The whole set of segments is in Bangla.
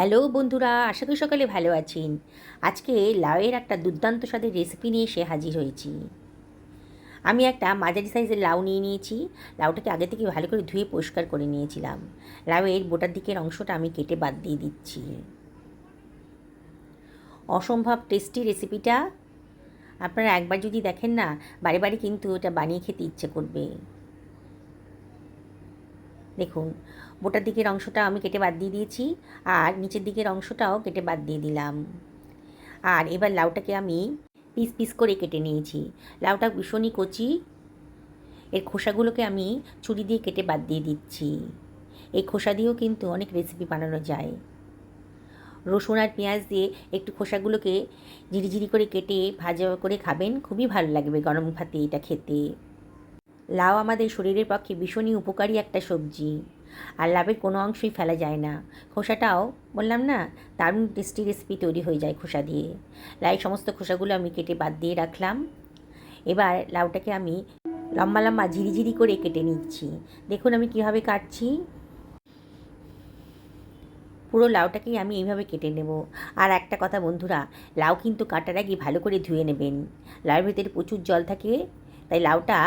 হ্যালো বন্ধুরা, আশা করি সকালে ভালো আছেন। আজকে লাউয়ের একটা দুর্দান্ত স্বাদের রেসিপি নিয়ে এসে হাজির হয়েছি। আমি একটা মাঝারি সাইজের লাউ নিয়ে নিয়েছি। লাউটাকে আগে থেকে ভালো করে ধুয়ে পরিষ্কার করে নিয়েছিলাম। লাউয়ের বোটার দিকের অংশটা আমি কেটে বাদ দিয়ে দিচ্ছি। অসম্ভব টেস্টি রেসিপিটা আপনারা একবার যদি দেখেন না, বারে বারে কিন্তু এটা বানিয়ে খেতে ইচ্ছে করবে। দেখুন, বোটার দিকের অংশটা আমি কেটে বাদ দিয়ে দিয়েছি, আর নিচের দিকের অংশটাও কেটে বাদ দিয়ে দিলাম। আর এবার লাউটাকে আমি পিস পিস করে কেটে নিয়েছি। লাউটা ভীষণই কচি, এর খোসাগুলোকে আমি ছুরি দিয়ে কেটে বাদ দিয়ে দিচ্ছি। এই খোসা দিয়েও কিন্তু অনেক রেসিপি বানানো যায়। রসুন আর পেঁয়াজ দিয়ে একটু খোসাগুলোকে ঝিরিঝিরি করে কেটে ভাজা করে খাবেন, খুবই ভালো লাগবে গরম ভাতে এটা খেতে। লাউ আমাদের শরীরের পক্ষে ভীষণই উপকারী একটা সবজি, আর লাউয়ের কোনো অংশই ফেলা যায় না। খোসাটাও বললাম না, দারুণ টেস্টি রেসিপি তৈরি হয়ে যায় খোসা দিয়ে। লাউয়ের সমস্ত খোসাগুলো আমি কেটে বাদ দিয়ে রাখলাম। এবার লাউটাকে আমি লম্বা লম্বা ঝিরিঝিরি করে কেটে নিচ্ছি। দেখুন আমি কীভাবে কাটছি। পুরো লাউটাকেই আমি এইভাবে কেটে নেব। আর একটা কথা বন্ধুরা, লাউ কিন্তু কাটার আগে ভালো করে ধুয়ে নেবেন। লাউয়ের ভেতরে প্রচুর জল থাকে, তাই লাউটা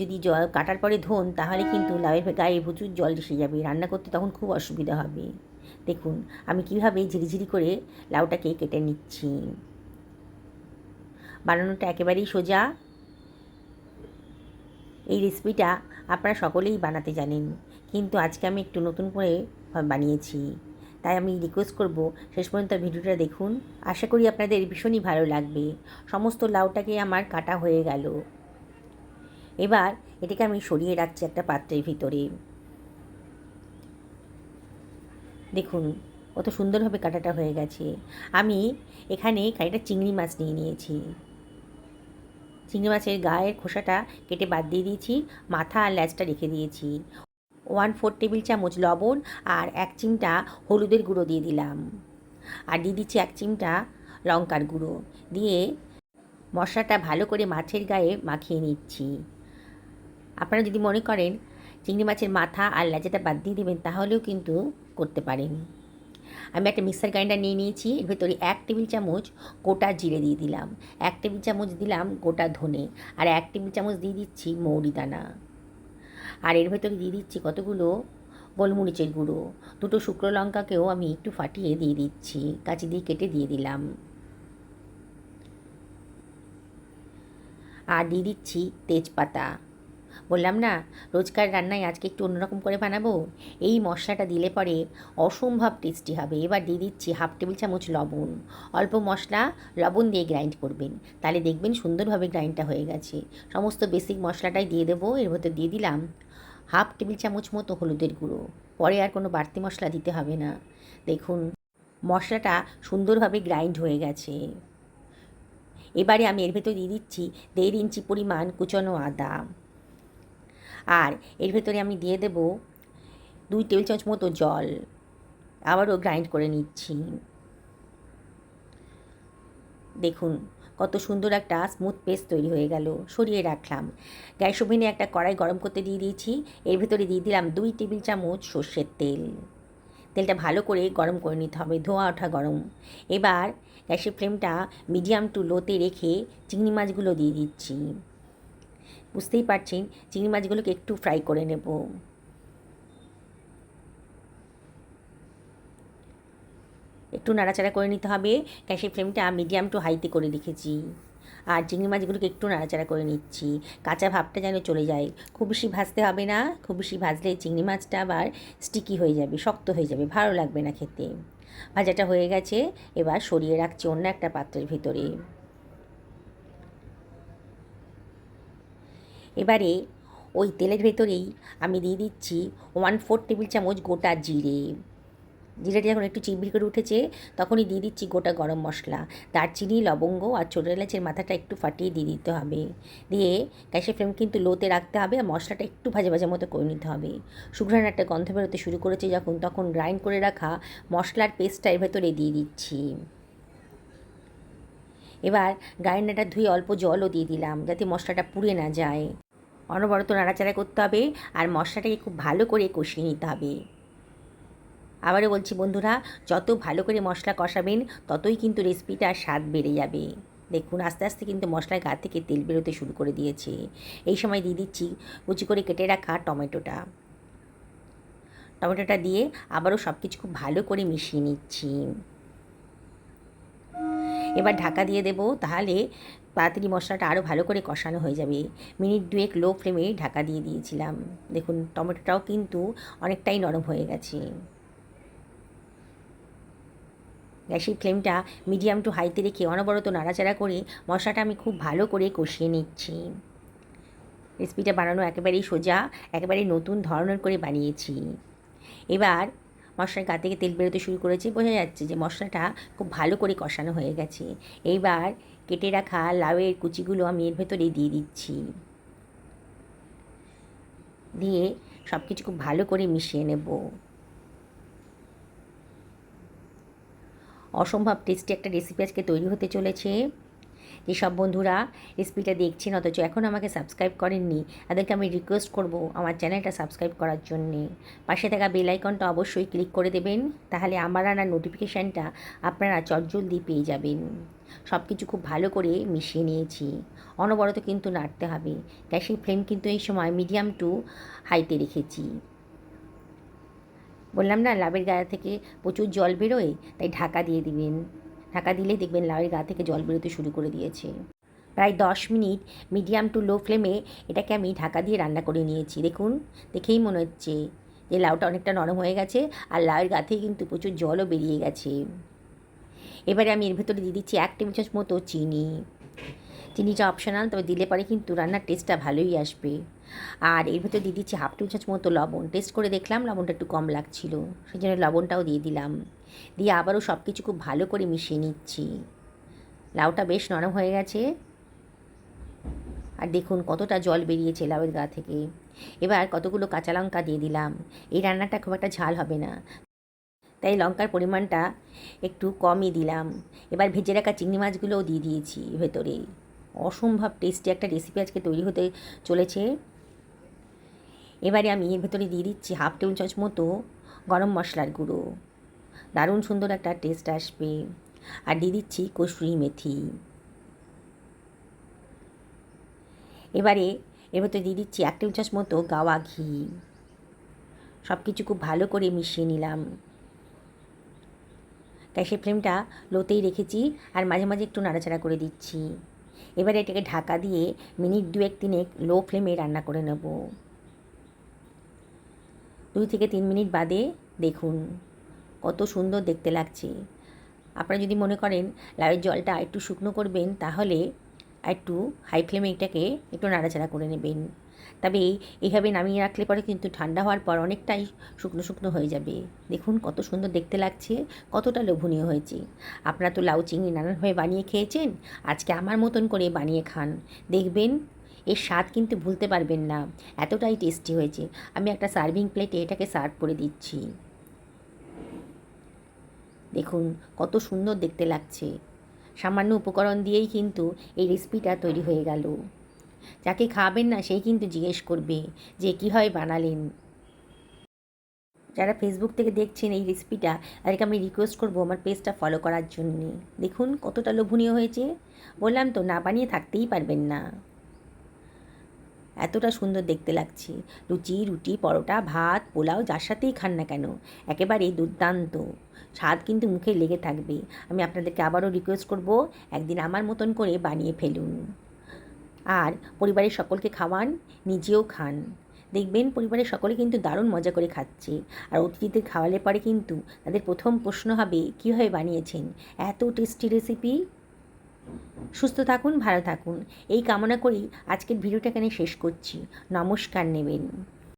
যদি জল কাটার পরে ধোন তাহলে কিন্তু লাউয়ের গায়ে প্রচুর জল এসে যাবে, রান্না করতে তখন খুব অসুবিধা হবে। দেখুন আমি কীভাবে ঝিরিঝিরি করে লাউটাকে কেটে নিচ্ছি। বানানোটা একেবারেই সোজা। এই রেসিপিটা আপনারা সকলেই বানাতে জানেন, কিন্তু আজকে আমি একটু নতুন করে বানিয়েছি। তাই আমি রিকোয়েস্ট করব শেষ পর্যন্ত ভিডিওটা দেখুন। আশা করি আপনাদের ভীষণই ভালো লাগবে। সমস্ত লাউটাকে আমার কাটা হয়ে গেল। এবার এটাকে আমি সরিয়ে রাখছি একটা পাত্রের ভিতরে। দেখুন কত সুন্দরভাবে কাটাটা হয়ে গেছে। আমি এখানে খানিকটা চিংড়ি মাছ নিয়ে নিয়েছি। চিংড়ি মাছের গায়ের খোসাটা কেটে বাদ দিয়ে দিয়েছি, মাথা আর ল্যাজটা রেখে দিয়েছি। 1/4 টেবিল চামচ লবণ আর 1 চিমটা হলুদের গুঁড়ো দিয়ে দিলাম, আর দিয়ে দিচ্ছি 1 চিমটা লঙ্কার গুঁড়ো দিয়ে মশলাটা ভালো করে মাছের গায়ে মাখিয়ে নিচ্ছি। আপনারা যদি মনে করেন চিংড়ি মাছের মাথা আর লেজাটা বাদ দিয়ে দেবেন তাহলেও কিন্তু করতে পারেন। আমি একটা মিক্সার গ্রাইন্ডার নিয়ে নিয়েছি। এর ভেতরে 1 টেবিল চামচ গোটা জিরে দিয়ে দিলাম, 1 টেবিল চামচ দিলাম গোটা ধনে, আর 1 টেবিল চামচ দিয়ে দিচ্ছি মৌরি দানা। আর এর ভেতরে দিয়ে দিচ্ছি কতগুলো গোলমরিচের গুঁড়ো। 2টো শুকনো লঙ্কাকেও আমি একটু ফাটিয়ে দিয়ে দিচ্ছি, কাঁচি দিয়ে কেটে দিয়ে দিলাম। আর দিয়ে দিচ্ছি তেজপাতা। বললাম না, রোজকার রান্নায় আজকে একটু অন্যরকম করে বানাবো। এই মশলাটা দিলে পরে অসম্ভব টেস্টি হবে। এবার দিয়ে দিচ্ছি 1/2 টেবিল চামচ লবণ। অল্প মশলা, লবণ দিয়ে গ্রাইন্ড করবেন, তাহলে দেখবেন সুন্দরভাবে গ্রাইন্ডটা হয়ে গেছে। সমস্ত বেসিক মশলাটাই দিয়ে দেবো। এর ভেতর দিয়ে দিলাম 1/2 টেবিল চামচ মতো হলুদের গুঁড়ো। পরে আর কোনো বাড়তি মশলা দিতে হবে না। দেখুন মশলাটা সুন্দরভাবে গ্রাইন্ড হয়ে গেছে। এবারে আমি এর ভেতর দিয়ে দিচ্ছি 1.5 ইঞ্চি পরিমাণ কুচনো আদা, আর এর ভেতরে আমি দিয়ে দেব 2 টেবিল চামচ মতো জল। আবারও গ্রাইন্ড করে নিচ্ছি। দেখুন কত সুন্দর একটা স্মুথ পেস্ট তৈরি হয়ে গেল। সরিয়ে রাখলাম। গ্যাস ওভেনে একটা কড়াই গরম করতে দিয়ে দিয়েছি। এর ভেতরে দিয়ে দিলাম 2 টেবিল চামচ সর্ষের তেল। তেলটা ভালো করে গরম করে নিতে হবে, ধোঁয়া ওঠা গরম। এবার গ্যাসের ফ্লেমটা মিডিয়াম টু লোতে রেখে চিংড়ি মাছগুলো দিয়ে দিচ্ছি। বুঝতেই পারছেন চিংড়ি মাছগুলোকে একটু ফ্রাই করে নেব। একটু নাড়াচাড়া করে নিতে হবে। গ্যাসের ফ্লেমটা মিডিয়াম টু হাইতে করে রেখেছি, আর চিংড়ি মাছগুলোকে একটু নাড়াচাড়া করে নিচ্ছি। কাঁচা ভাবটা যেন চলে যায়। খুব বেশি ভাজতে হবে না, খুব বেশি ভাজলে চিংড়ি মাছটা আবার স্টিকি হয়ে যাবে, শক্ত হয়ে যাবে, ভালো লাগবে না খেতে। ভাজাটা হয়ে গেছে। এবার সরিয়ে রাখছি অন্য একটা পাত্রের ভিতরে। এবারে ওই তেলের ভেতরেই আমি দিয়ে দিচ্ছি 1/4 টেবিল চামচ গোটা জিরে। জিরাটা যখন একটু চিবির করে উঠেছে তখনই দিয়ে দিচ্ছি গোটা গরম মশলা, দারচিনি, লবঙ্গ আর ছোটো এলাচের মাথাটা একটু ফাটিয়ে দিয়ে দিতে হবে। দিয়ে গ্যাসের ফ্লেম কিন্তু লোতে রাখতে হবে, আর মশলাটা একটু ভাজা ভাজা মতো করে নিতে হবে। শুকনো একটা গন্ধ বেরোতে শুরু করেছে যখন, তখন গ্রাইন্ড করে রাখা মশলার পেস্টটা এর ভেতরে দিয়ে দিচ্ছি। এবার গ্রাইন্ডারটা ধুয়ে অল্প জলও দিয়ে দিলাম যাতে মশলাটা পুড়ে না যায়। অনবরত নাড়াচাড়া করতে হবে, আর মশলাটাকে খুব ভালো করে কষিয়ে নিতে হবে। আবারও বলছি বন্ধুরা, যত ভালো করে মশলা কষাবেন ততই কিন্তু রেসিপিটার স্বাদ বেড়ে যাবে। দেখুন আস্তে আস্তে কিন্তু মশলার গা থেকে তেল বেরোতে শুরু করে দিয়েছে। এই সময় দিয়ে দিচ্ছি কুচি করে কেটে রাখা টমেটোটা। টমেটোটা দিয়ে আবারও সব কিছু খুব ভালো করে মিশিয়ে নিচ্ছি। এবার ঢাকা দিয়ে দেবো, তাহলে তাড়াতাড়ি মশলাটা আরও ভালো করে কষানো হয়ে যাবে। মিনিট 2 লো ফ্লেমে ঢাকা দিয়ে দিয়েছিলাম। দেখুন টমেটোটাও কিন্তু অনেকটাই নরম হয়ে গেছে। গ্যাসের ফ্লেমটা মিডিয়াম টু হাইতে রেখে অনবরত নাড়াচাড়া করে মশলাটা আমি খুব ভালো করে কষিয়ে নিচ্ছি। রেসিপিটা বানানো একেবারেই সোজা, একেবারে নতুন ধরনের করে বানিয়েছি। এবার মশলার গা থেকে তেল বেরোতে শুরু করেছে, বোঝা যাচ্ছে যে মশলাটা খুব ভালো করে কষানো হয়ে গেছে। এইবার কেটে রাখা লাউয়ের কুচিগুলো আমি এর ভেতরে দিয়ে দিচ্ছি। দিয়ে সব কিছু খুব ভালো করে মিশিয়ে নেব। অসম্ভব টেস্টি একটা রেসিপি আজকে তৈরি হতে চলেছে। যেসব বন্ধুরা রেসিপিটা দেখছেন অথচ এখন আমাকে সাবস্ক্রাইব করেননি, তাদেরকে আমি রিকোয়েস্ট করব আমার চ্যানেলটা সাবস্ক্রাইব করার জন্যে। পাশে থাকা বেল আইকনটা অবশ্যই ক্লিক করে দেবেন, তাহলে আমার আনার নোটিফিকেশানটা আপনারা চটজলদি পেয়ে যাবেন। সব কিছু খুব ভালো করে মিশিয়ে নিয়েছি। অনবরত কিন্তু নাড়তে হবে। গ্যাসের ফ্লেম কিন্তু এই সময় মিডিয়াম টু হাইতে রেখেছি। বললাম না লাউয়ের গা থেকে প্রচুর জল বেরোয়, তাই ঢাকা দিয়ে দিবেন। ঢাকা দিলে দেখবেন লাউয়ের গা থেকে জল বেরোতে শুরু করে দিয়েছে। প্রায় 10 মিনিট মিডিয়াম টু লো ফ্লেমে এটাকে আমি ঢাকা দিয়ে রান্না করে নিয়েছি। দেখুন দেখেই মনে হচ্ছে যে লাউটা অনেকটা নরম হয়ে গেছে, আর লাউয়ের গা থেকে কিন্তু প্রচুর জলও বেরিয়ে গেছে। এবারে আমি এর ভেতরে দিয়ে দিচ্ছি 1 টেবিল চামচ মতো চিনি। চিনিটা অপশনাল, তবে দিলে পরে কিন্তু রান্নার টেস্টটা ভালোই আসবে। আর এর ভেতরে দিয়ে দিচ্ছি 1/2 টেবিল চামচ মতো লবণ। টেস্ট করে দেখলাম লবণটা একটু কম লাগছিল, সেই জন্য লবণটাও দিয়ে দিলাম। দিয়ে আবারও সব কিছু খুব ভালো করে মিশিয়ে নিচ্ছি। লাউটা বেশ নরম হয়ে গেছে, আর দেখুন কতটা জল বেরিয়েছে লাউয়ের গা থেকে। এবার কতগুলো কাঁচা লঙ্কা দিয়ে দিলাম। এই রান্নাটা খুব একটা ঝাল হবে না, তাই লঙ্কার পরিমাণটা একটু কমই দিলাম। এবার ভেজে রাখা চিংড়ি মাছগুলোও দিয়ে দিয়েছি ভেতরে। অসম্ভব টেস্টি একটা রেসিপি আজকে তৈরি হতে চলেছে। এবারে আমি এর ভেতরে দিয়ে দিচ্ছি 1/2 টেবিল চামচ মতো গরম মশলার গুঁড়ো। দারুণ সুন্দর একটা টেস্ট আসবে। আর দিয়ে দিচ্ছি কসুরি মেথি। এবারে এর ভেতরে দিয়ে দিচ্ছি 1 টেবিল চামচ মতো গাওয়া ঘি। সব কিছু খুব ভালো করে মিশিয়ে নিলাম। গ্যাসের ফ্লেমটা লোতেই রেখেছি, আর মাঝে মাঝে একটু নাড়াচাড়া করে দিচ্ছি। এবারে এটাকে ঢাকা দিয়ে মিনিট 2-3 লো ফ্লেমে রান্না করে নেব। 2 থেকে 3 মিনিট বাদে দেখুন কত সুন্দর দেখতে লাগছে। আপনারা যদি মনে করেন লাউয়ের জলটা একটু শুকনো করবেন, তাহলে একটু হাই ফ্লেমে এটাকে একটু নাড়াচাড়া করে নেবেন। তবে এইভাবে নামিয়ে রাখলে পরে কিন্তু ঠান্ডা হওয়ার পর অনেকটাই শুকনো শুকনো হয়ে যাবে। দেখুন কত সুন্দর দেখতে লাগছে, কতটা লোভনীয় হয়েছে। আপনারা তো লাউ চিংড়ি নানানভাবে বানিয়ে খেয়েছেন, আজকে আমার মতন করে বানিয়ে খান, দেখবেন এর স্বাদ কিন্তু ভুলতে পারবেন না, এতটাই টেস্টি হয়েছে। আমি একটা সার্ভিং প্লেটে এটাকে সার্ভ করে দিচ্ছি। দেখুন কত সুন্দর দেখতে লাগছে। সামান্য উপকরণ দিয়েই কিন্তু এই রেসিপিটা তৈরি হয়ে গেল। যাকে খাওয়াবেন না সেই কিন্তু জিজ্ঞেস করবে যে কীভাবে বানালেন। যারা ফেসবুক থেকে দেখছেন এই রেসিপিটা, তাদেরকে আমি রিকোয়েস্ট করবো আমার পেজটা ফলো করার জন্যে। দেখুন কতটা লোভনীয় হয়েছে, বললাম তো না বানিয়ে থাকতেই পারবেন না, এতটা সুন্দর দেখতে লাগছে। লুচি, রুটি, পরোটা, ভাত, পোলাও যার সাথেই খান না কেন একেবারেই দুর্দান্ত স্বাদ কিন্তু মুখে লেগে থাকবে। আমি আপনাদেরকে আবারও রিকোয়েস্ট করব একদিন আমার মতন করে বানিয়ে ফেলুন, আর পরিবারের সকলকে খাওয়ান, নিজেও খান। দেখবেন পরিবারের সকলে কিন্তু দারুণ মজা করে খাচ্ছে। আর অতিথিদের খাওয়ালে পরে কিন্তু তাদের প্রথম প্রশ্ন হবে কীভাবে বানিয়েছেন এত টেস্টি রেসিপি। সুস্থ থাকুন, ভালো থাকুন, এই কামনা করেই আজকের ভিডিওটা এখানে শেষ করছি। নমস্কার নেবেন।